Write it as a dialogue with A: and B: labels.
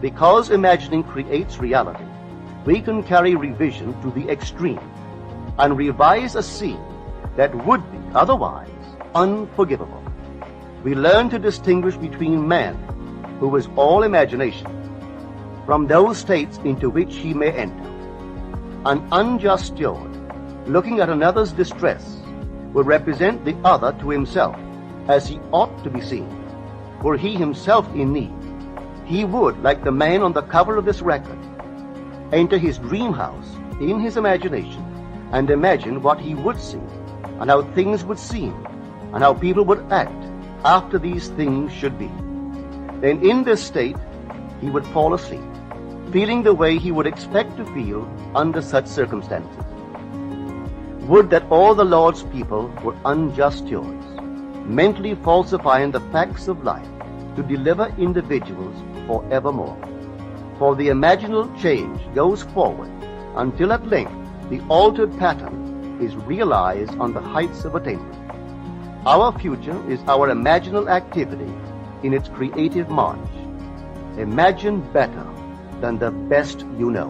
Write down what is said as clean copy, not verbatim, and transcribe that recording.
A: Because imagining creates reality, we can carry revision to the extreme and revise a scene that would be otherwise unforgivable. We learn to distinguish between man, who is all imagination, from those states into which he may enter. An unjust steward, looking at another's distress, will represent the other to himself as he ought to be seen. Were he himself in need, he would, like the man on the cover of this record, enter his dream house in his imagination and imagine what he would see and how things would seem and how people would act after these things should be. Then in this state, he would fall asleep, feeling the way he would expect to feel under such circumstances. Would that all the Lord's people were unjust stewards, mentally falsifying the facts of life to deliver individuals forevermore. For the imaginal change goes forward until at length the altered pattern is realized on the heights of attainment. Our future is our imaginal activity in its creative march. Imagine better than the best you know.